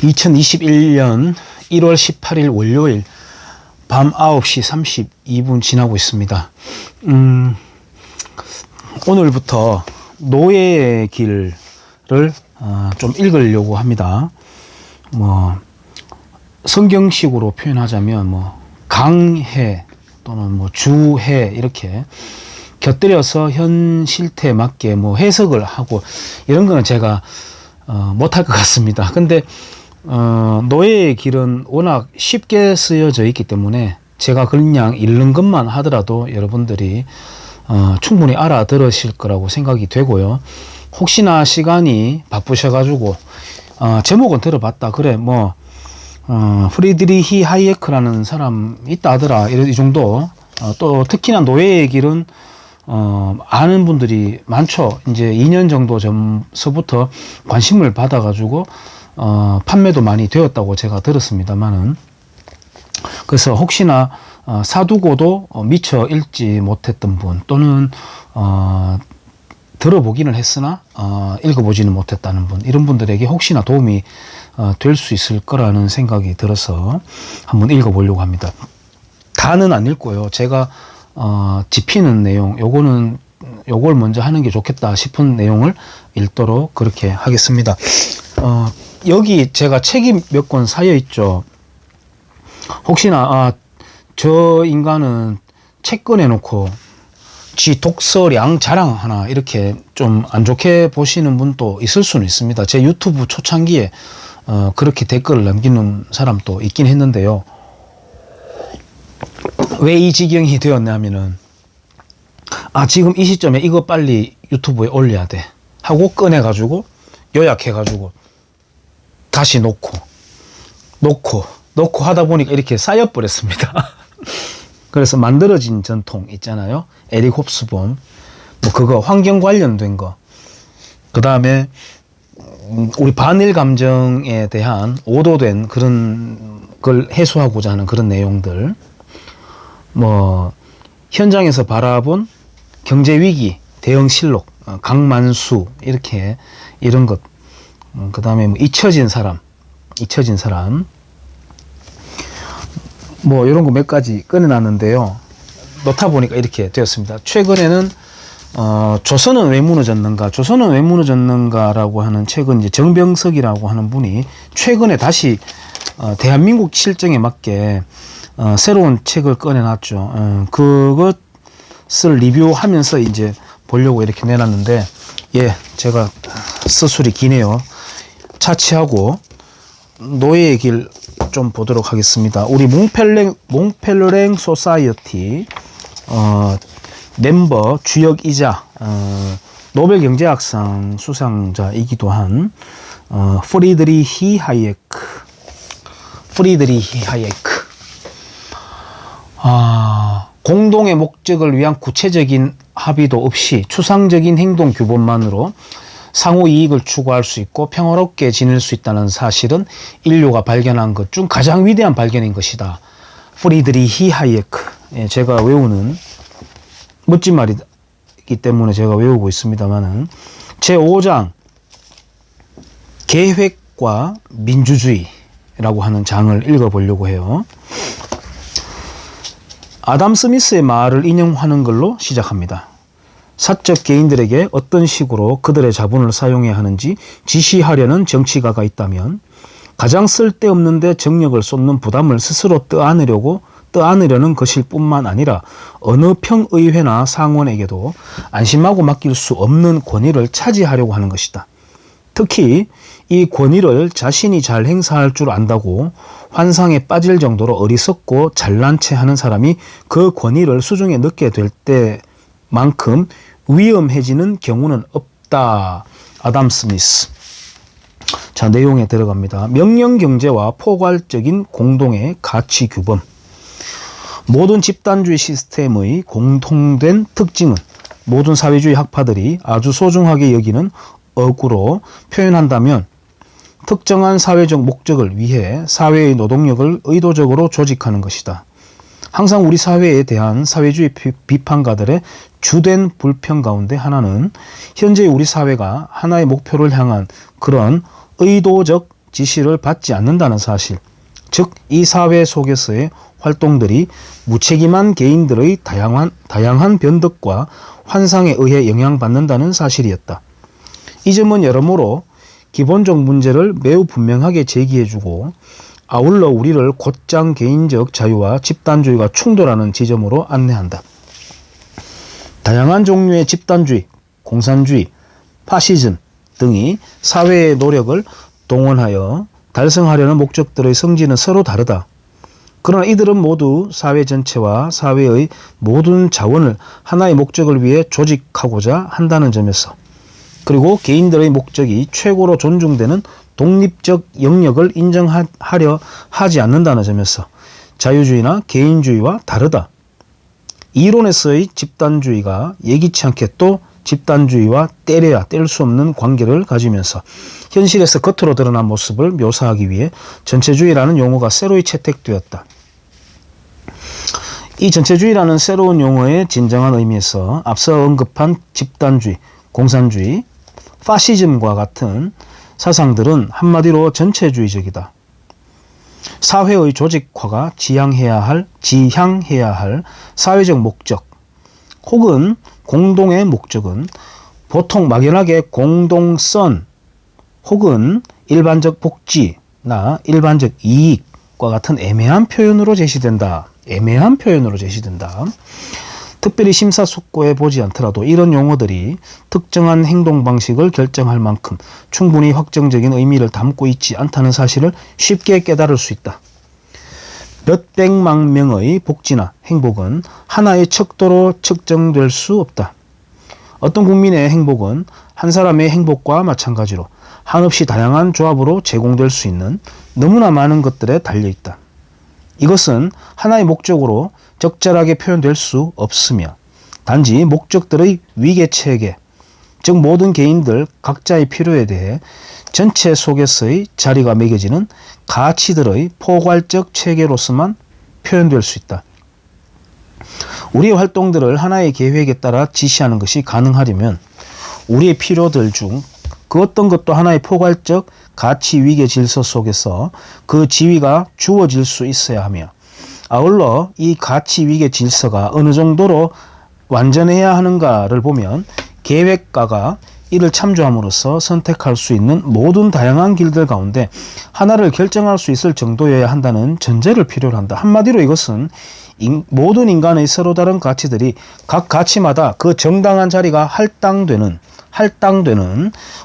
2021년 1월 18일 월요일 밤 9시 32분 지나고 있습니다. 오늘부터 노예의 길을 좀 읽으려고 합니다. 성경식으로 표현하자면 강해 또는 주해 이렇게 곁들여서 현 실태에 맞게 해석을 하고 이런 거는 제가 못할 것 같습니다. 근데 노예의 길은 워낙 쉽게 쓰여져 있기 때문에 제가 그냥 읽는 것만 하더라도 여러분들이 충분히 알아들으실 거라고 생각이 되고요. 혹시나 시간이 바쁘셔가지고 제목은 들어봤다 그래 프리드리히 하이에크라는 사람 있다 하더라 이 정도 또 특히나 노예의 길은 아는 분들이 많죠. 이제 2년 정도 전서부터 관심을 받아가지고 판매도 많이 되었다고 제가 들었습니다만은, 그래서 혹시나 사두고도 미처 읽지 못했던 분 또는 들어보기는 했으나 읽어보지는 못했다는 분, 이런 분들에게 혹시나 도움이 될 수 있을 거라는 생각이 들어서 한번 읽어보려고 합니다. 다는 안 읽고요. 제가 짚히는 내용, 요걸 먼저 하는 게 좋겠다 싶은 내용을 읽도록 그렇게 하겠습니다. 여기 제가 책이 몇 권 쌓여 있죠. 혹시나 저 인간은 책 꺼내놓고 지 독서량 자랑하나 이렇게 좀 안 좋게 보시는 분도 있을 수는 있습니다. 제 유튜브 초창기에 그렇게 댓글을 남기는 사람도 있긴 했는데요. 왜 이 지경이 되었냐면은 지금 이 시점에 이거 빨리 유튜브에 올려야 돼 하고 꺼내가지고 요약해가지고 다시 놓고 하다 보니까 이렇게 쌓여버렸습니다. 그래서 만들어진 전통 있잖아요. 에릭 홉스본 그거 환경 관련된 거, 그 다음에 우리 반일 감정에 대한 오도된 그런 걸 해소하고자 하는 그런 내용들, 현장에서 바라본 경제 위기 대응 실록, 강만수 이런 것, 그 다음에 잊혀진 사람 이런 거 몇 가지 꺼내놨는데요. 놓다 보니까 이렇게 되었습니다. 최근에는 조선은 왜 무너졌는가라고 하는 책은 이제 정병석이라고 하는 분이 최근에 다시 대한민국 실정에 맞게 새로운 책을 꺼내놨죠. 그것을 리뷰하면서 이제 보려고 이렇게 내놨는데, 제가 서술이 기네요. 차치하고 노예의 길 좀 보도록 하겠습니다. 우리 몽펠랭 소사이어티 멤버 주역이자 노벨 경제학상 수상자이기도 한 프리드리히 하이에크. 공동의 목적을 위한 구체적인 합의도 없이 추상적인 행동 규범만으로 상호 이익을 추구할 수 있고 평화롭게 지낼 수 있다는 사실은 인류가 발견한 것 중 가장 위대한 발견인 것이다. 프리드리히 하이에크. 제가 외우는 멋진 말이기 때문에 제가 외우고 있습니다만은, 제5장 계획과 민주주의라고 하는 장을 읽어보려고 해요. 아담 스미스의 말을 인용하는 걸로 시작합니다. 사적 개인들에게 어떤 식으로 그들의 자본을 사용해야 하는지 지시하려는 정치가가 있다면 가장 쓸데없는데 정력을 쏟는 부담을 스스로 떠안으려는 것일 뿐만 아니라 어느 평의회나 상원에게도 안심하고 맡길 수 없는 권위를 차지하려고 하는 것이다. 특히 이 권위를 자신이 잘 행사할 줄 안다고 환상에 빠질 정도로 어리석고 잘난 체 하는 사람이 그 권위를 수중에 넣게 될 때만큼 위험해지는 경우는 없다. 아담 스미스. 자, 내용에 들어갑니다. 명령경제와 포괄적인 공동의 가치 규범. 모든 집단주의 시스템의 공통된 특징은 모든 사회주의 학파들이 아주 소중하게 여기는 어구로 표현한다면 특정한 사회적 목적을 위해 사회의 노동력을 의도적으로 조직하는 것이다. 항상 우리 사회에 대한 사회주의 비판가들의 주된 불평 가운데 하나는 현재 우리 사회가 하나의 목표를 향한 그런 의도적 지시를 받지 않는다는 사실, 즉 이 사회 속에서의 활동들이 무책임한 개인들의 다양한 변덕과 환상에 의해 영향받는다는 사실이었다. 이 점은 여러모로 기본적 문제를 매우 분명하게 제기해주고 아울러 우리를 곧장 개인적 자유와 집단주의가 충돌하는 지점으로 안내한다. 다양한 종류의 집단주의, 공산주의, 파시즘 등이 사회의 노력을 동원하여 달성하려는 목적들의 성질은 서로 다르다. 그러나 이들은 모두 사회 전체와 사회의 모든 자원을 하나의 목적을 위해 조직하고자 한다는 점에서, 그리고 개인들의 목적이 최고로 존중되는 독립적 영역을 인정하려 하지 않는다는 점에서 자유주의나 개인주의와 다르다. 이론에서의 집단주의가 예기치 않게 또 집단주의와 떼려야 뗄 수 없는 관계를 가지면서 현실에서 겉으로 드러난 모습을 묘사하기 위해 전체주의라는 용어가 새로이 채택되었다. 이 전체주의라는 새로운 용어의 진정한 의미에서 앞서 언급한 집단주의, 공산주의, 파시즘과 같은 사상들은 한마디로 전체주의적이다. 사회의 조직화가 지향해야 할 사회적 목적 혹은 공동의 목적은 보통 막연하게 공동선 혹은 일반적 복지나 일반적 이익과 같은 애매한 표현으로 제시된다. 특별히 심사숙고해 보지 않더라도 이런 용어들이 특정한 행동 방식을 결정할 만큼 충분히 확정적인 의미를 담고 있지 않다는 사실을 쉽게 깨달을 수 있다. 몇백만 명의 복지나 행복은 하나의 척도로 측정될 수 없다. 어떤 국민의 행복은 한 사람의 행복과 마찬가지로 한없이 다양한 조합으로 제공될 수 있는 너무나 많은 것들에 달려있다. 이것은 하나의 목적으로 적절하게 표현될 수 없으며 단지 목적들의 위계체계, 즉 모든 개인들 각자의 필요에 대해 전체 속에서의 자리가 매겨지는 가치들의 포괄적 체계로서만 표현될 수 있다. 우리의 활동들을 하나의 계획에 따라 지시하는 것이 가능하려면 우리의 필요들 중 그 어떤 것도 하나의 포괄적 가치 위계 질서 속에서 그 지위가 주어질 수 있어야 하며, 아울러 이 가치 위계 질서가 어느 정도로 완전해야 하는가를 보면 계획가가 이를 참조함으로써 선택할 수 있는 모든 다양한 길들 가운데 하나를 결정할 수 있을 정도여야 한다는 전제를 필요로 한다. 한마디로 이것은 모든 인간의 서로 다른 가치들이 각 가치마다 그 정당한 자리가 할당되는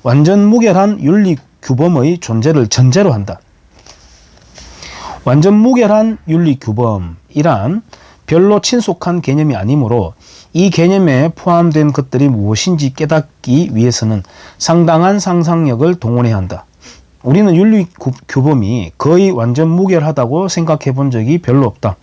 완전 무결한 윤리 규범의 존재를 전제로 한다. 완전 무결한 윤리 규범이란 별로 친숙한 개념이 아니므로 이 개념에 포함된 것들이 무엇인지 깨닫기 위해서는 상당한 상상력을 동원해야 한다. 우리는 윤리 규범이 거의 완전 무결하다고 생각해 본 적이 별로 없다.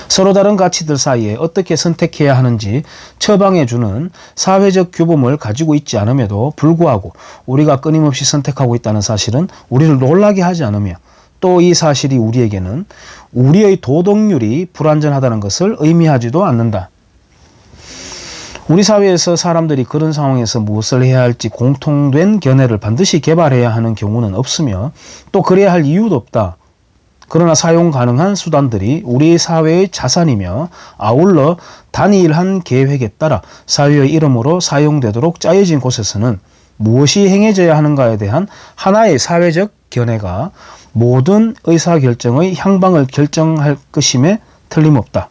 서로 다른 가치들 사이에 어떻게 선택해야 하는지 처방해주는 사회적 규범을 가지고 있지 않음에도 불구하고 우리가 끊임없이 선택하고 있다는 사실은 우리를 놀라게 하지 않으며, 또 이 사실이 우리에게는 우리의 도덕률이 불완전하다는 것을 의미하지도 않는다. 우리 사회에서 사람들이 그런 상황에서 무엇을 해야 할지 공통된 견해를 반드시 개발해야 하는 경우는 없으며 또 그래야 할 이유도 없다. 그러나 사용 가능한 수단들이 우리 사회의 자산이며 아울러 단일한 계획에 따라 사회의 이름으로 사용되도록 짜여진 곳에서는 무엇이 행해져야 하는가에 대한 하나의 사회적 견해가 모든 의사결정의 향방을 결정할 것임에 틀림없다.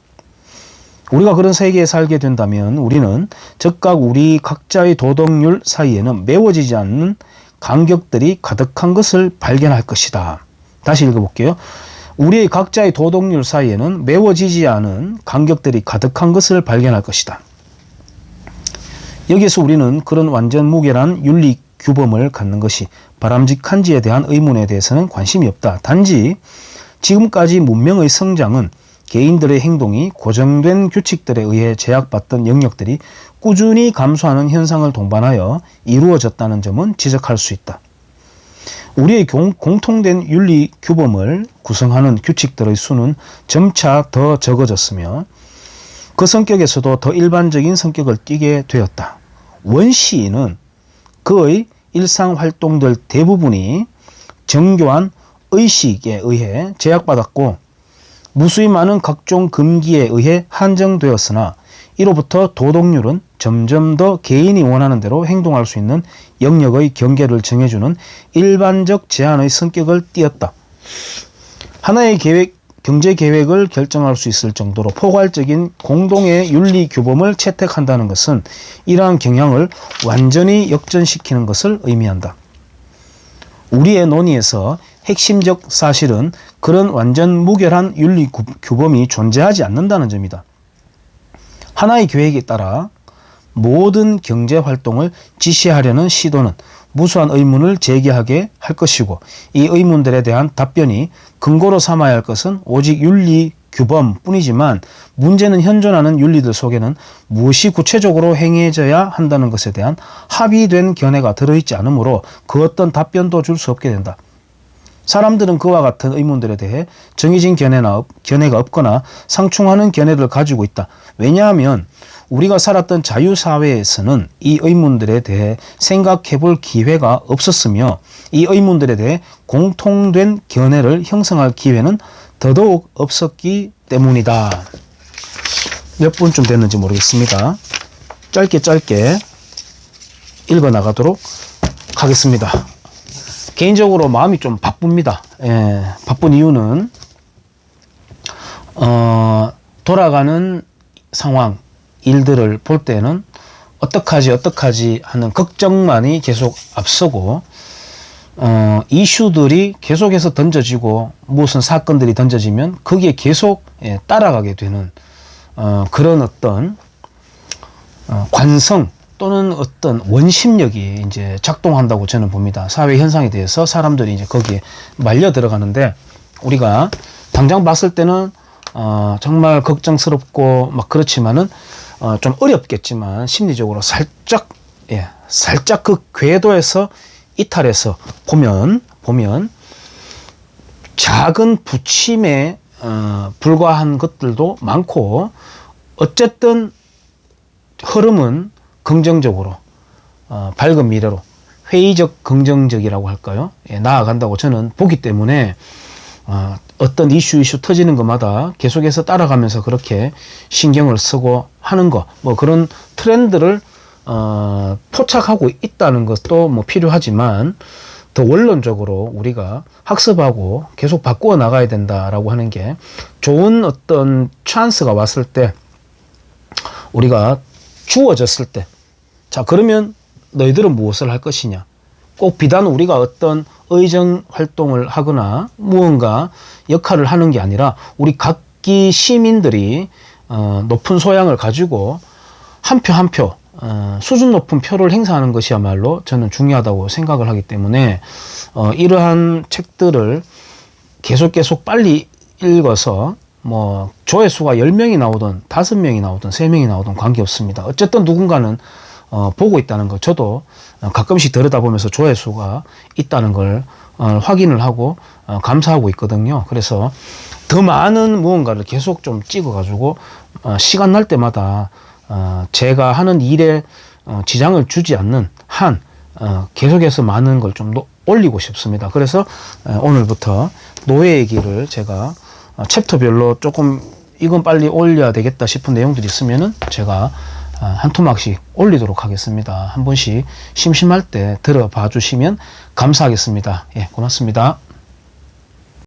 우리가 그런 세계에 살게 된다면 우리는 즉각 우리 각자의 도덕률 사이에는 메워지지 않는 간격들이 가득한 것을 발견할 것이다. 다시 읽어볼게요. 우리의 각자의 도덕률 사이에는 메워지지 않은 간격들이 가득한 것을 발견할 것이다. 여기서 우리는 그런 완전 무결한 윤리 규범을 갖는 것이 바람직한지에 대한 의문에 대해서는 관심이 없다. 단지 지금까지 문명의 성장은 개인들의 행동이 고정된 규칙들에 의해 제약받던 영역들이 꾸준히 감소하는 현상을 동반하여 이루어졌다는 점은 지적할 수 있다. 우리의 공통된 윤리 규범을 구성하는 규칙들의 수는 점차 더 적어졌으며 그 성격에서도 더 일반적인 성격을 띠게 되었다. 원시인은 그의 일상 활동들 대부분이 정교한 의식에 의해 제약받았고 무수히 많은 각종 금기에 의해 한정되었으나 이로부터 도덕률은 점점 더 개인이 원하는 대로 행동할 수 있는 영역의 경계를 정해주는 일반적 제한의 성격을 띠었다. 하나의 경제 계획을 결정할 수 있을 정도로 포괄적인 공동의 윤리 규범을 채택한다는 것은 이러한 경향을 완전히 역전시키는 것을 의미한다. 우리의 논의에서 핵심적 사실은 그런 완전 무결한 윤리 규범이 존재하지 않는다는 점이다. 하나의 계획에 따라 모든 경제활동을 지시하려는 시도는 무수한 의문을 제기하게 할 것이고 이 의문들에 대한 답변이 근거로 삼아야 할 것은 오직 윤리 규범뿐이지만 문제는 현존하는 윤리들 속에는 무엇이 구체적으로 행해져야 한다는 것에 대한 합의된 견해가 들어있지 않으므로 그 어떤 답변도 줄 수 없게 된다. 사람들은 그와 같은 의문들에 대해 정해진 견해가 없거나 상충하는 견해를 가지고 있다. 왜냐하면 우리가 살았던 자유사회에서는 이 의문들에 대해 생각해 볼 기회가 없었으며 이 의문들에 대해 공통된 견해를 형성할 기회는 더더욱 없었기 때문이다. 몇 분쯤 됐는지 모르겠습니다. 짧게 읽어 나가도록 하겠습니다. 개인적으로 마음이 좀 바쁩니다. 바쁜 이유는 돌아가는 상황, 일들을 볼 때는 어떡하지 하는 걱정만이 계속 앞서고 이슈들이 계속해서 던져지고 무슨 사건들이 던져지면 거기에 계속 따라가게 되는 그런 어떤 관성 또는 어떤 원심력이 이제 작동한다고 저는 봅니다. 사회 현상에 대해서 사람들이 이제 거기에 말려 들어가는데 우리가 당장 봤을 때는 정말 걱정스럽고 막 그렇지만은 좀 어렵겠지만 심리적으로 살짝 그 궤도에서 이탈해서 보면 작은 부침에 불과한 것들도 많고 어쨌든 흐름은 긍정적으로 밝은 미래로 회의적 긍정적이라고 할까요? 나아간다고 저는 보기 때문에 어떤 이슈 터지는 것마다 계속해서 따라가면서 그렇게 신경을 쓰고 하는 거 뭐 그런 트렌드를 포착하고 있다는 것도 뭐 필요하지만 더 원론적으로 우리가 학습하고 계속 바꾸어 나가야 된다라고 하는 게 좋은 어떤 찬스가 왔을 때 우리가 주어졌을 때 자 그러면 너희들은 무엇을 할 것이냐 꼭 비단 우리가 어떤 의정 활동을 하거나 무언가 역할을 하는 게 아니라 우리 각기 시민들이 높은 소양을 가지고 한 표 한 표 수준 높은 표를 행사하는 것이야말로 저는 중요하다고 생각을 하기 때문에 이러한 책들을 계속 빨리 읽어서 뭐 조회수가 10명이 나오든 5명이 나오든 3명이 나오든 관계없습니다. 어쨌든 누군가는 보고 있다는 거 저도 가끔씩 들여다보면서 조회수가 있다는 걸 확인을 하고 감사하고 있거든요. 그래서 더 많은 무언가를 계속 좀 찍어가지고 시간 날 때마다 제가 하는 일에 지장을 주지 않는 한 계속해서 많은 걸 좀 올리고 싶습니다. 그래서 오늘부터 노예 얘기를 제가 챕터별로 조금 이건 빨리 올려야 되겠다 싶은 내용들이 있으면은 제가 한 토막씩 올리도록 하겠습니다. 한 번씩 심심할 때 들어봐 주시면 감사하겠습니다. 예, 고맙습니다.